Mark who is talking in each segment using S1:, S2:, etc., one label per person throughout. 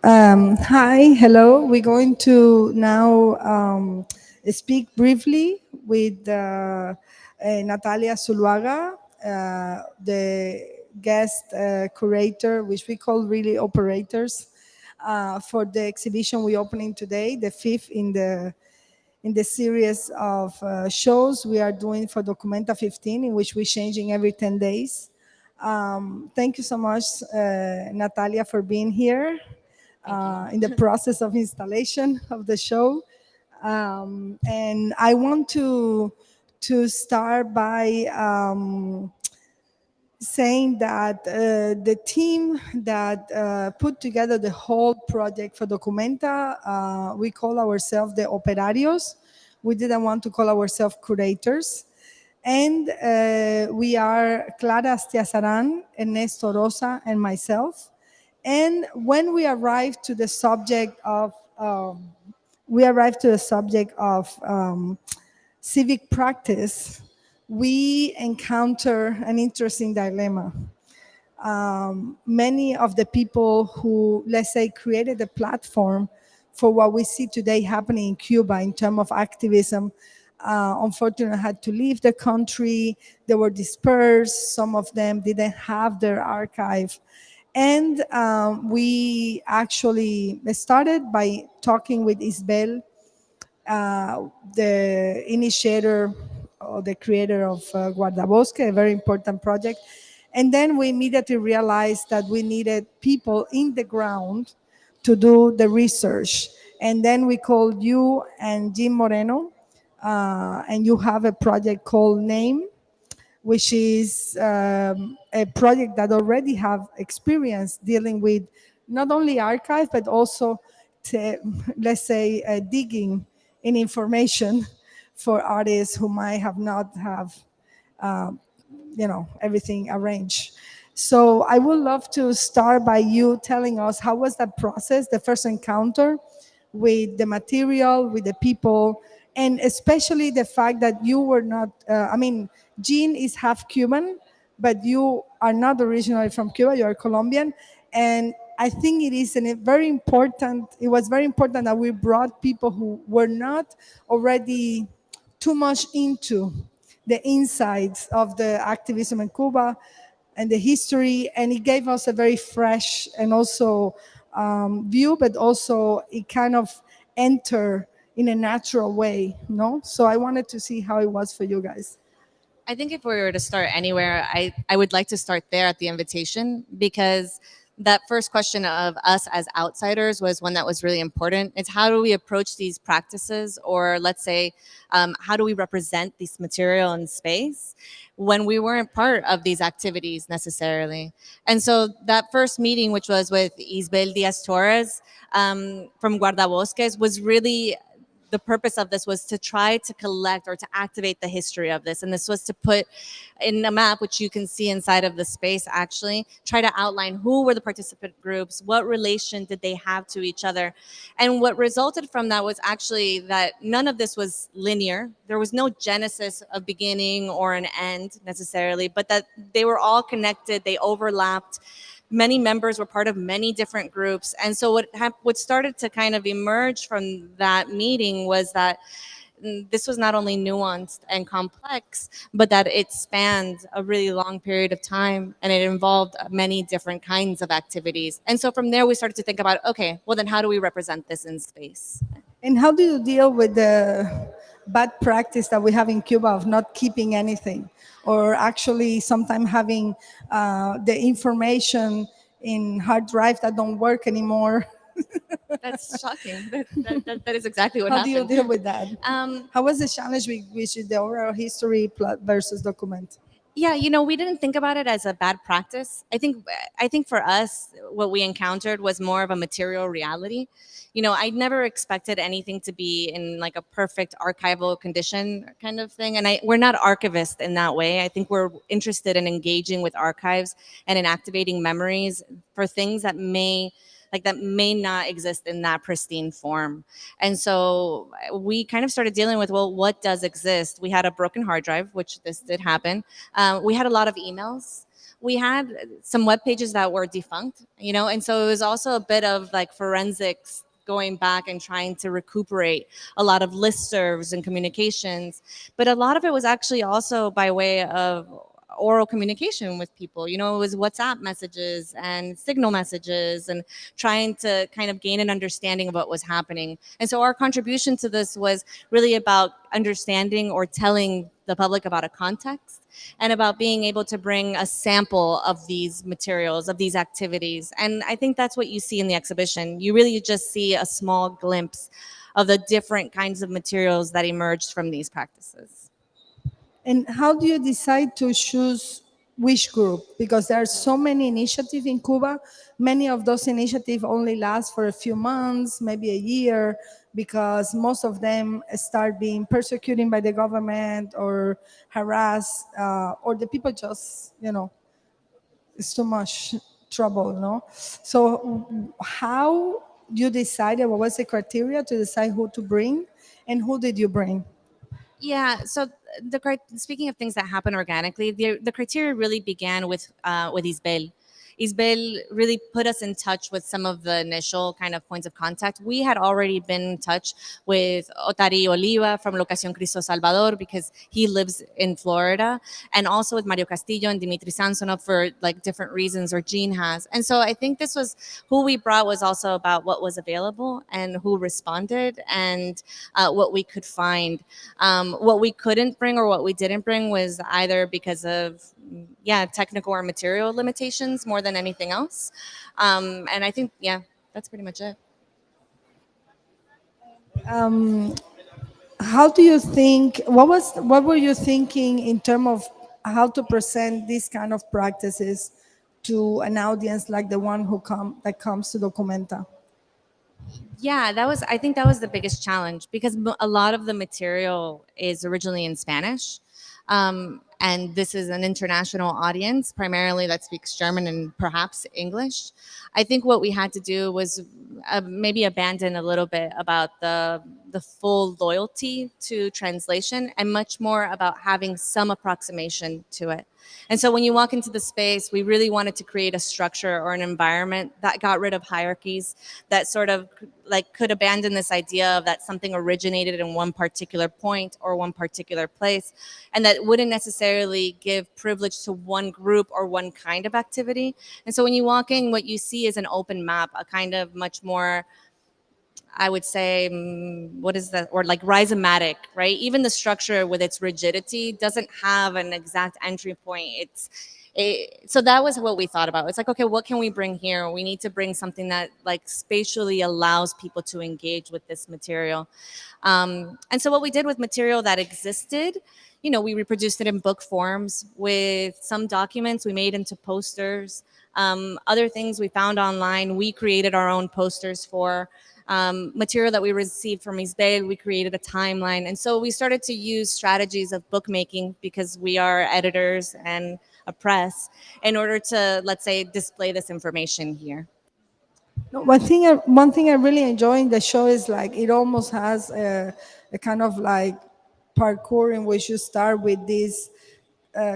S1: Hi, hello. We're going to now speak briefly with Natalia Zuluaga, the guest curator, which we call really operators, for the exhibition we're opening today, the fifth in the series of shows we are doing for Documenta 15, in which we're changing every 10 days. Thank you so much, Natalia, for being here in the process of installation of the show. And I want to start by saying that the team that put together the whole project for Documenta, we call ourselves the operarios. We didn't want to call ourselves curators. And we are Clara Astiazaran, Ernesto Rosa, and myself. And when we arrived to the subject of civic practice, we encounter an interesting dilemma. Many of the people who, let's say, created the platform for what we see today happening in Cuba in terms of activism, unfortunately had to leave the country. They were dispersed. Some of them didn't have their archive. And we actually started by talking with Isabel, the initiator or the creator of Guardabosque, a very important project. And then we immediately realized that we needed people in the ground to do the research. And then we called you and Jim Moreno, and you have a project called Name, which is a project that already have experience dealing with not only archive but also, to, let's say, digging in information for artists who might have not have everything arranged. So I would love to start by you telling us how was that process, the first encounter with the material, with the people, and especially the fact that you were not, Jean is half Cuban, but you are not originally from Cuba, you are Colombian. And I think it was very important that we brought people who were not already too much into the insides of the activism in Cuba and the history, and it gave us a very fresh and also view, but also it kind of enter in a natural way, no? So I wanted to see how it was for you guys.
S2: I think if we were to start anywhere, I would like to start there at the invitation, because that first question of us as outsiders was one that was really important. It's how do we approach these practices, or let's say, how do we represent this material in space when we weren't part of these activities necessarily? And so that first meeting, which was with Isbel Diaz Torres from Guardabosques, was really, the purpose of this was to try to collect or to activate the history of this. And this was to put in a map, which you can see inside of the space, actually try to outline who were the participant groups, what relation did they have to each other. And what resulted from that was actually that none of this was linear. There was no genesis of beginning or an end necessarily, but that they were all connected, they overlapped. Many members were part of many different groups. And so what started to kind of emerge from that meeting was that this was not only nuanced and complex, but that it spanned a really long period of time, and it involved many different kinds of activities. And so from there, we started to think about, okay, well, then how do we represent this in space?
S1: And how do you deal with the bad practice that we have in Cuba of not keeping anything, or actually sometimes having the information in hard drive that don't work anymore?
S2: That's shocking. That is exactly what
S1: How do you
S2: happened.
S1: deal with that?
S2: Um,
S1: How was the challenge with the oral history versus document?
S2: yeah, we didn't think about it as a bad practice. I think for us, what we encountered was more of a material reality. I never expected anything to be in like a perfect archival condition kind of thing, and we're not archivists in that way. I think we're interested in engaging with archives and in activating memories for things that may not exist in that pristine form. And so we kind of started dealing with, well, what does exist? We had a broken hard drive, which this did happen. We had a lot of emails. We had some web pages that were defunct, and so it was also a bit of like forensics, going back and trying to recuperate a lot of listservs and communications. But a lot of it was actually also by way of oral communication with people. It was WhatsApp messages and signal messages, and trying to kind of gain an understanding of what was happening. And so our contribution to this was really about understanding or telling the public about a context, and about being able to bring a sample of these materials, of these activities. And I think that's what you see in the exhibition. You really just see a small glimpse of the different kinds of materials that emerged from these practices.
S1: And how do you decide to choose which group? Because there are so many initiatives in Cuba. Many of those initiatives only last for a few months, maybe a year, because most of them start being persecuted by the government or harassed, or the people just, it's too much trouble, no? So how you decided, what was the criteria to decide who to bring, and who did you bring?
S2: Yeah. So speaking of things that happen organically, the criteria really began with Isbel. Isbel really put us in touch with some of the initial kind of points of contact. We had already been in touch with Otari Oliva from Locación Cristo Salvador, because he lives in Florida, and also with Mario Castillo and Dimitri Sansonov for like different reasons, or Jean has. And so I think this was who we brought, was also about what was available and who responded, and what we could find. What we couldn't bring or what we didn't bring was either because of, yeah, technical or material limitations more than anything else. And I think, yeah, that's pretty much it.
S1: how do you think, what were you thinking in terms of how to present these kind of practices to an audience like the one that comes to documenta?
S2: Yeah, I think that was the biggest challenge because a lot of the material is originally in Spanish. And this is an international audience, primarily that speaks German and perhaps English. I think what we had to do was maybe abandon a little bit about the full loyalty to translation and much more about having some approximation to it. And so when you walk into the space, we really wanted to create a structure or an environment that got rid of hierarchies, that sort of like could abandon this idea of that something originated in one particular point or one particular place, and that wouldn't necessarily give privilege to one group or one kind of activity. And so when you walk in, what you see is an open map, a kind of much more, I would say, what is that? Or like rhizomatic, right? Even the structure with its rigidity doesn't have an exact entry point. So that was what we thought about. It's like, okay, what can we bring here? We need to bring something that like spatially allows people to engage with this material. And so what we did with material that existed, we reproduced it in book forms with some documents we made into posters. Other things we found online, we created our own posters for. Material that we received from Isbel, we created a timeline. And so we started to use strategies of bookmaking because we are editors and a press in order to, let's say, display this information here.
S1: No, one thing I really enjoy in the show is like it almost has a kind of like parkour in which you start with this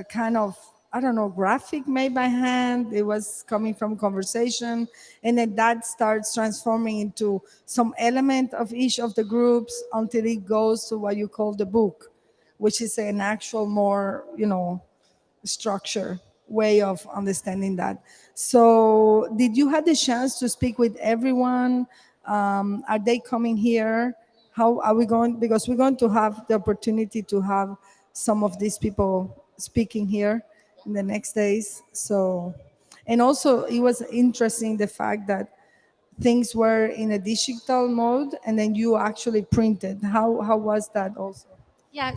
S1: kind of, I don't know, graphic made by hand. It was coming from conversation, and then that starts transforming into some element of each of the groups until it goes to what you call the book, which is an actual more, structure way of understanding that. So, did you have the chance to speak with everyone? Are they coming here? How are we going? Because we're going to have the opportunity to have some of these people speaking here in the next days. So, and also it was interesting the fact that things were in a digital mode and then you actually printed. How was that also?
S2: Yeah,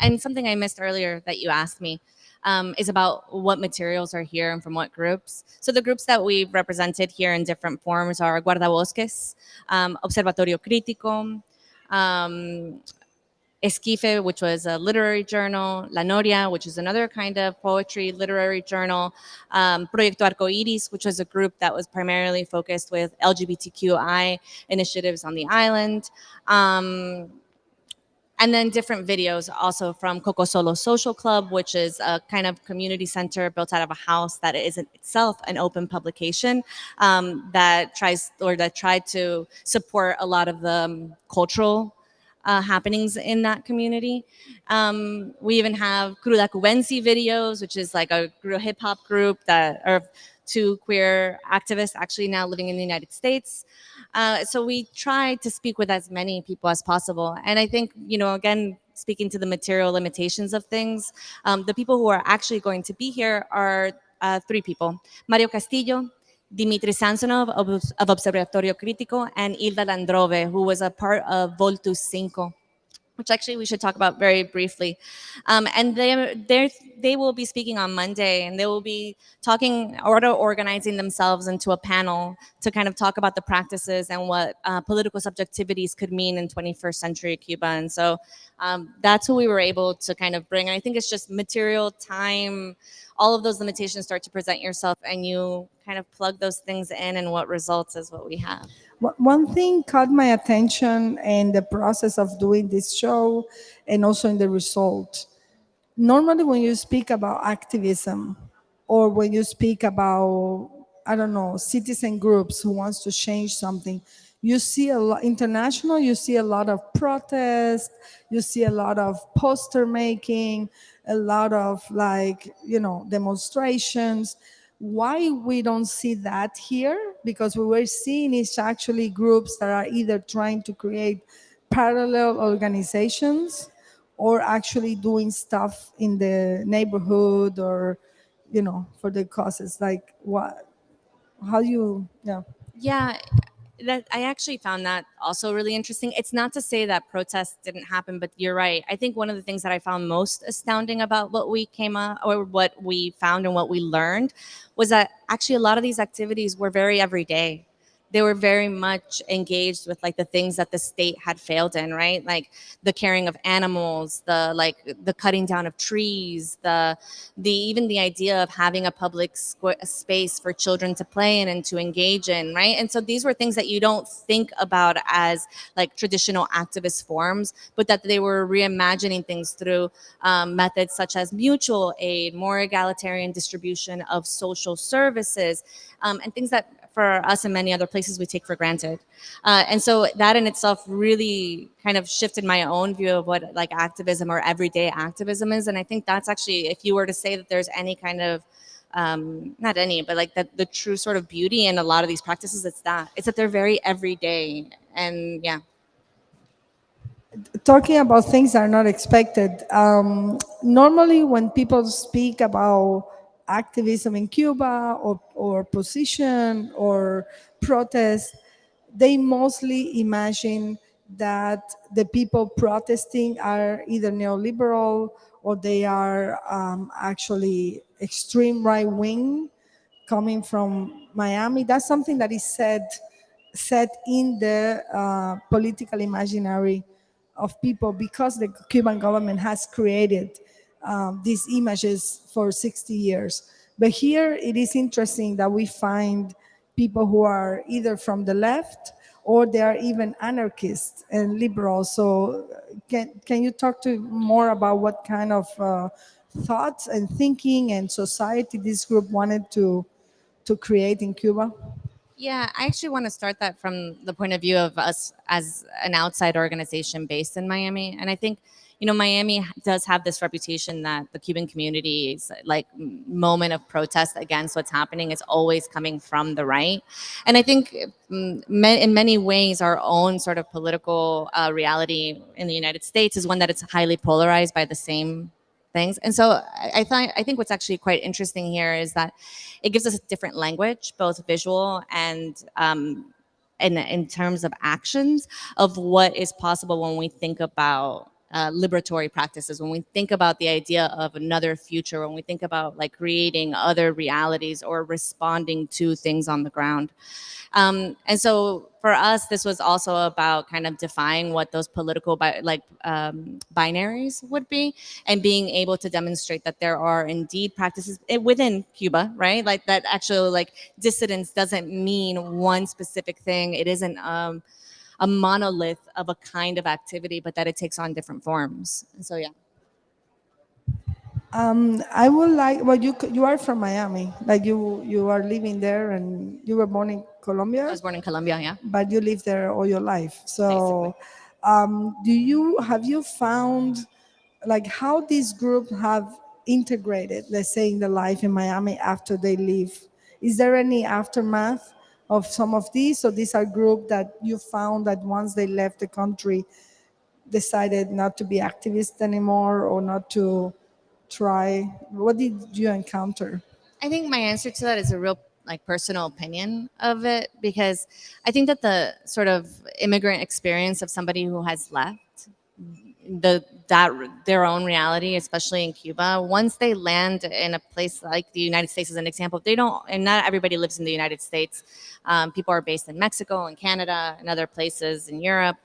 S2: and something I missed earlier that you asked me is about what materials are here and from what groups. So the groups that we've represented here in different forms are Guardabosques, Observatorio Crítico, um, Esquife, which was a literary journal, La Noria, which is another kind of poetry literary journal, Proyecto Arcoiris, which was a group that was primarily focused with LGBTQI initiatives on the island. And then different videos also from Coco Solo Social Club, which is a kind of community center built out of a house that is in itself an open publication that tried to support a lot of the cultural happenings in that community. We even have Cruda Cubensi videos, which is like a hip hop group that are two queer activists actually now living in the United States. So we try to speak with as many people as possible. And I think, again, speaking to the material limitations of things, the people who are actually going to be here are three people: Mario Castillo, Dimitri Sansonov of Observatorio Crítico, and Hilda Landrove, who was a part of Voltus Cinco, which actually we should talk about very briefly. And they will be speaking on Monday, and they will be talking or organizing themselves into a panel to kind of talk about the practices and what political subjectivities could mean in 21st century Cuba. And so that's who we were able to kind of bring. And I think it's just material, time, all of those limitations start to present yourself, and you kind of plug those things in, and what results is what we have.
S1: One thing caught my attention in the process of doing this show and also in the result. Normally, when you speak about activism or when you speak about, I don't know, citizen groups who wants to change something, you see a lot international, you see a lot of protest, you see a lot of poster making, a lot of like, demonstrations. Why we don't see that here? Because we were seeing is actually groups that are either trying to create parallel organizations or actually doing stuff in the neighborhood or for the causes. Like what, how you, yeah.
S2: Yeah, That I actually found that also really interesting. It's not to say that protests didn't happen, but you're right. I think one of the things that I found most astounding about what we came up or what we found and what we learned was that actually a lot of these activities were very everyday. They were very much engaged with like the things that the state had failed in, right? Like the caring of animals, the cutting down of trees, the even the idea of having a public space for children to play in and to engage in, right? And so these were things that you don't think about as like traditional activist forms, but that they were reimagining things through methods such as mutual aid, more egalitarian distribution of social services, and things that for us and many other places we take for granted. And so that in itself really kind of shifted my own view of what like activism or everyday activism is. And I think that's actually, if you were to say that there's any kind of not any, but like that the true sort of beauty in a lot of these practices, it's that they're very everyday. And yeah.
S1: Talking about things that are not expected. Normally, when people speak about activism in Cuba or position or protest, they mostly imagine that the people protesting are either neoliberal or they are actually extreme right wing coming from Miami. That's something that is set in the political imaginary of people because the Cuban government has created these images for 60 years. But here it is interesting that we find people who are either from the left or they are even anarchists and liberals. So can you talk to more about what kind of thoughts and thinking and society this group wanted to create in Cuba?
S2: Yeah, I actually want to start that from the point of view of us as an outside organization based in Miami. And I think, Miami does have this reputation that the Cuban community's like moment of protest against what's happening is always coming from the right. And I think in many ways, our own sort of political reality in the United States is one that it's highly polarized by the same things. And so I think what's actually quite interesting here is that it gives us a different language, both visual and in terms of actions of what is possible when we think about liberatory practices, when we think about the idea of another future, when we think about like creating other realities or responding to things on the ground. And so for us, this was also about kind of defying what those political binaries would be, and being able to demonstrate that there are indeed practices within Cuba, right? Like that actually like dissidence doesn't mean one specific thing. It isn't a monolith of a kind of activity, but that it takes on different forms. And so, yeah.
S1: I would like. Well, you are from Miami, like you are living there, and you were born in
S2: I
S1: Colombia,
S2: was born in Colombia, yeah,
S1: but you lived there all your life.
S2: basically.
S1: So, have you found like how these groups have integrated, let's say, in the life in Miami after they leave? Is there any aftermath of some of these? So these are groups that you found that once they left the country, decided not to be activists anymore or not to try? What did you encounter?
S2: I think my answer to that is a real like personal opinion of it, because I think that the sort of immigrant experience of somebody who has left that their own reality, especially in Cuba, once they land in a place like the United States, as an example, they don't, and not everybody lives in the United States. People are based in Mexico and Canada and other places in Europe.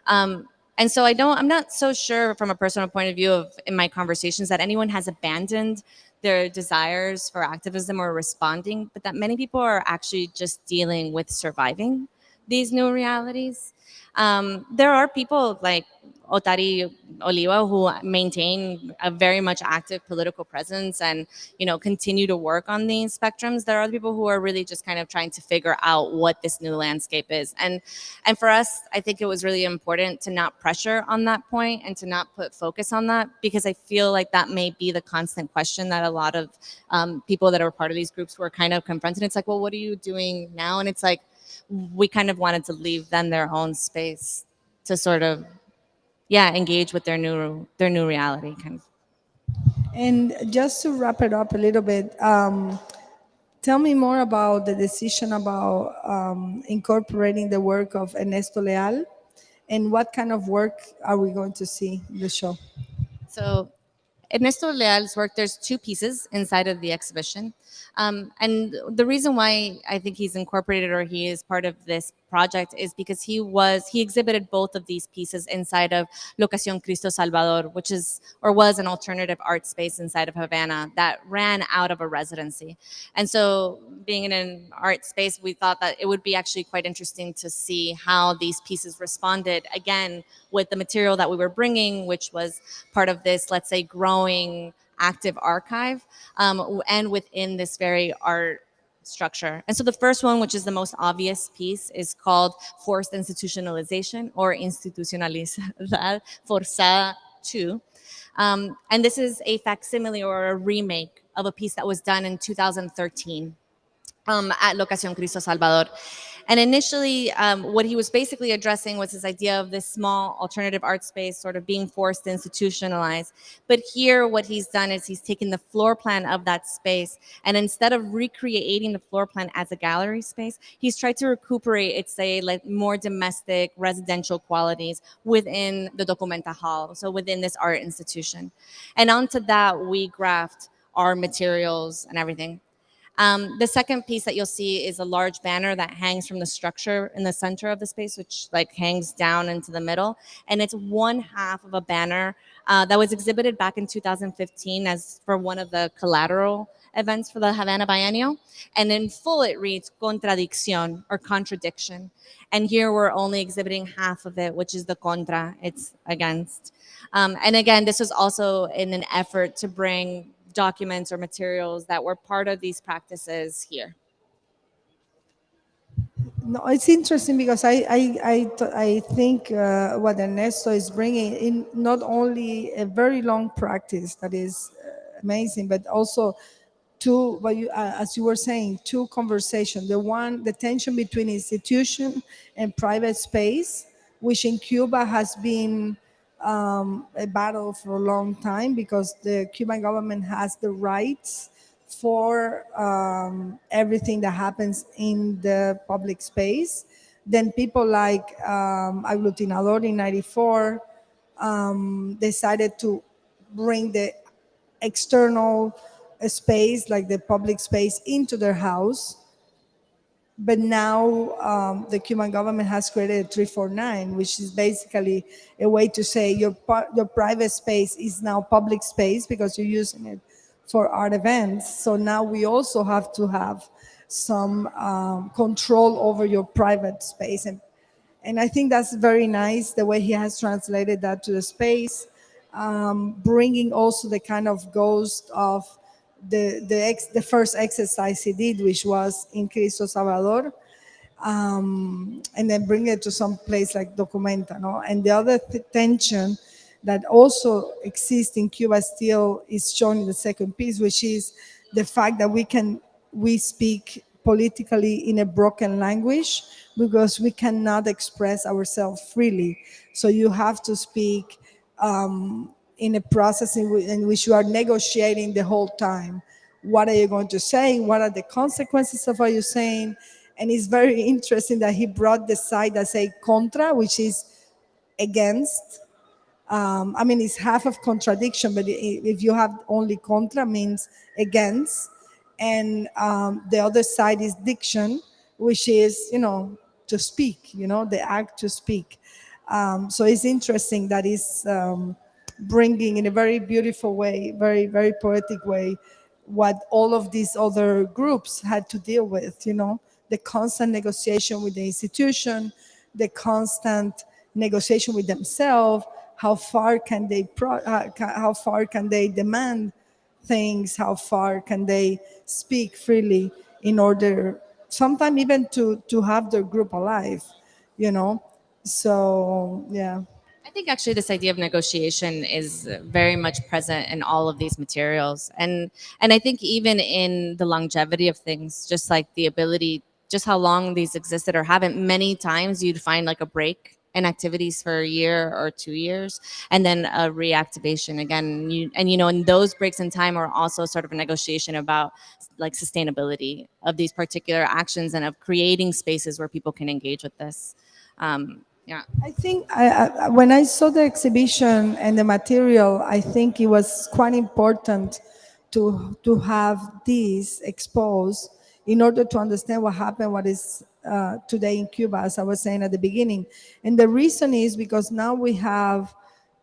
S2: And so I'm not so sure from a personal point of view of in my conversations that anyone has abandoned their desires for activism or responding, but that many people are actually just dealing with surviving these new realities. There are people like Otari Oliva who maintain a very much active political presence and continue to work on these spectrums. There are other people who are really just kind of trying to figure out what this new landscape is. And for us, I think it was really important to not pressure on that point and to not put focus on that, because I feel like that may be the constant question that a lot of people that are part of these groups were kind of confronted. It's like, well, what are you doing now? And it's like we kind of wanted to leave them their own space to sort of engage with their new reality kind of.
S1: And just to wrap it up a little bit, Tell me more about the decision about incorporating the work of Ernesto Leal, and what kind of work are we going to see in the show?
S2: So Ernesto Leal's work, there's two pieces inside of the exhibition. And the reason why I think he's incorporated or he is part of this project is because he exhibited both of these pieces inside of Locación Cristo Salvador, which is or was an alternative art space inside of Havana that ran out of a residency. And so being in an art space, we thought that it would be actually quite interesting to see how these pieces responded again with the material that we were bringing, which was part of this, let's say, growing active archive, and within this very art structure. And so the first one, which is the most obvious piece, is called Forced Institutionalization or Institucionalidad Forzada 2. And this is a facsimile or a remake of a piece that was done in 2013 at Locación Cristo Salvador. And initially, what he was basically addressing was this idea of this small alternative art space sort of being forced to institutionalize. But here, what he's done is he's taken the floor plan of that space, and instead of recreating the floor plan as a gallery space, he's tried to recuperate its, say, like more domestic residential qualities within the Documenta Hall, so within this art institution. And onto that, we graphed our materials and everything. The second piece that you'll see is a large banner that hangs from the structure in the center of the space, which like hangs down into the middle, and it's one half of a banner that was exhibited back in 2015 as for one of the collateral events for the Havana Biennial, and in full it reads "contradicción" or contradiction, and here we're only exhibiting half of it, which is the contra, it's against. And again, this was also in an effort to bring documents or materials that were part of these practices here.
S1: No, it's interesting because I think what Ernesto is bringing in not only a very long practice that is amazing, but also two, what you, as you were saying, two conversations. The one, the tension between institution and private space, which in Cuba has been a battle for a long time because the Cuban government has the rights for everything that happens in the public space. Then people like Aglutinador in 94 decided to bring the external space, like the public space, into their house. But now the Cuban government has created 349, which is basically a way to say your private space is now public space because you're using it for art events. So now we also have to have some control over your private space. And I think that's very nice the way he has translated that to the space, bringing also the kind of ghost of the first exercise he did, which was in Cristo Salvador, and then bring it to some place like Documenta, no? And the other tension that also exists in Cuba still is shown in the second piece, which is the fact that we speak politically in a broken language because we cannot express ourselves freely. So you have to speak in a process in which you are negotiating the whole time. What are you going to say? What are the consequences of what you're saying? And it's very interesting that he brought the side that say contra, which is against. I mean, it's half of contradiction, but if you have only contra, means against. And the other side is diction, which is, to speak, the act to speak. So it's interesting that is bringing in a very beautiful way, very, very poetic way, what all of these other groups had to deal with, the constant negotiation with the institution, the constant negotiation with themselves. How far can they how far can they demand things? How far can they speak freely in order, sometimes even to have their group alive, you know? So yeah.
S2: I think actually this idea of negotiation is very much present in all of these materials, and I think even in the longevity of things, just like the ability, just how long these existed or haven't. Many times you'd find like a break inactivities for a year or 2 years, and then a reactivation again. And those breaks in time are also sort of a negotiation about like sustainability of these particular actions and of creating spaces where people can engage with this. Yeah.
S1: I think when I saw the exhibition and the material, I think it was quite important to have these exposed in order to understand what happened, what is today in Cuba, as I was saying at the beginning. And the reason is because now we have,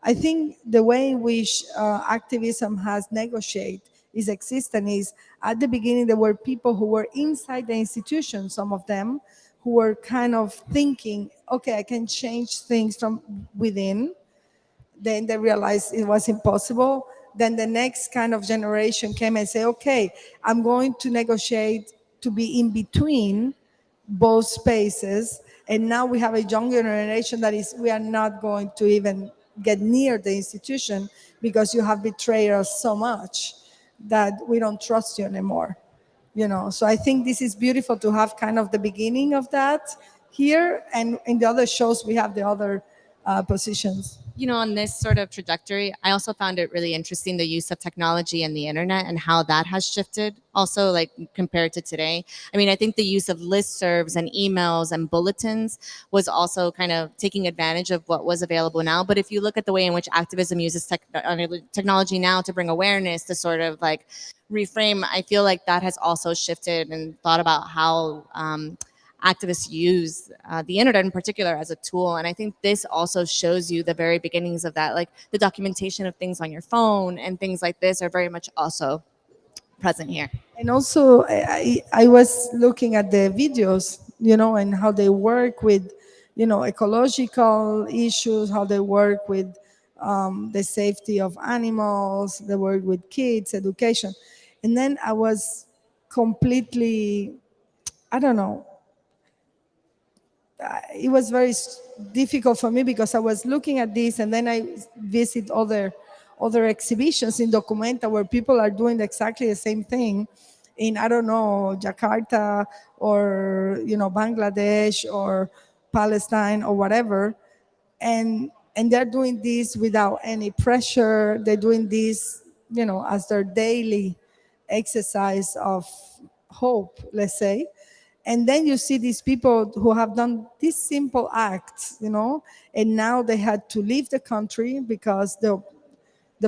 S1: I think the way in which activism has negotiated is existent is at the beginning there were people who were inside the institution, some of them, who were kind of thinking, okay, I can change things from within. Then they realized it was impossible. Then the next kind of generation came and say, okay, I'm going to negotiate to be in between both spaces. And now we have a younger generation that is, we are not going to even get near the institution because you have betrayed us so much that we don't trust you anymore. So I think this is beautiful to have kind of the beginning of that here, and in the other shows we have the other positions.
S2: On this sort of trajectory, I also found it really interesting the use of technology and the internet and how that has shifted also, like compared to today. I mean, I think the use of listservs and emails and bulletins was also kind of taking advantage of what was available now. But if you look at the way in which activism uses technology now to bring awareness, to sort of like reframe, I feel like that has also shifted and thought about how activists use the internet in particular as a tool. And I think this also shows you the very beginnings of that, like the documentation of things on your phone and things like this are very much also present here.
S1: And also, I was looking at the videos, and how they work with, ecological issues, how they work with the safety of animals, they work with kids, education. And then I was completely, I don't know, it was very difficult for me because I was looking at this and then I visit other exhibitions in Documenta where people are doing exactly the same thing in, I don't know, Jakarta or Bangladesh or Palestine or whatever, and they're doing this without any pressure. They're doing this as their daily exercise of hope, let's say. And then you see these people who have done these simple acts, and now they had to leave the country because the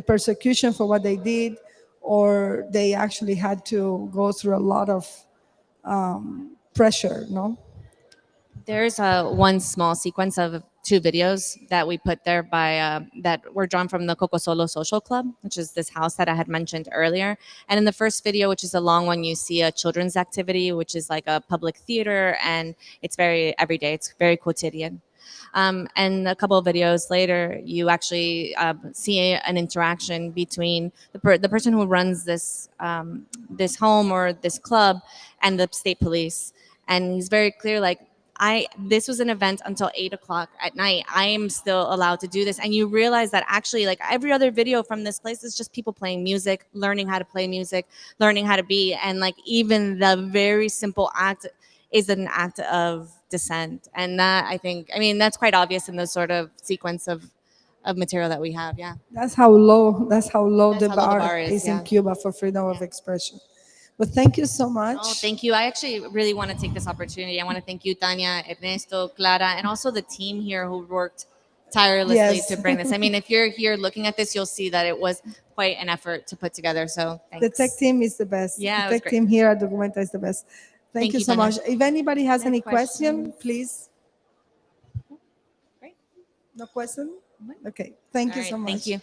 S1: persecution for what they did, or they actually had to go through a lot of pressure, no?
S2: There's one small sequence of two videos that we put there by that were drawn from the Coco Solo Social Club, which is this house that I had mentioned earlier. And in the first video, which is a long one, you see a children's activity, which is like a public theater, and it's very everyday. It's very quotidian. And a couple of videos later, you actually see an interaction between the person who runs this home or this club and the state police. And he's very clear, like, this was an event until 8 o'clock at night. I am still allowed to do this. And you realize that actually, like every other video from this place is just people playing music, learning how to play music, learning how to be. And like even the very simple act is an act of dissent. And that, I mean, that's quite obvious in the sort of sequence of material that we have. Yeah.
S1: That's how low
S2: That's
S1: the
S2: how low the
S1: bar
S2: bar is,
S1: is in
S2: yeah.
S1: Cuba for freedom of expression. But thank you so much.
S2: Oh, thank you. I actually really want to take this opportunity. I want to thank you, Tania, Ernesto, Clara, and also the team here who worked tirelessly
S1: Yes.
S2: to bring this. I mean, if you're here looking at this, you'll see that it was quite an effort to put together. So
S1: The tech
S2: thanks.
S1: team is the best.
S2: Yeah,
S1: The
S2: it was
S1: tech
S2: great.
S1: team here at Documenta is the best. Thank
S2: Thank
S1: you
S2: you,
S1: so
S2: Tania.
S1: much. If anybody has
S2: Any
S1: any question,
S2: questions?
S1: please.
S2: Great.
S1: No question? Okay. Thank
S2: All
S1: you
S2: right.
S1: so
S2: Thank
S1: much.
S2: you.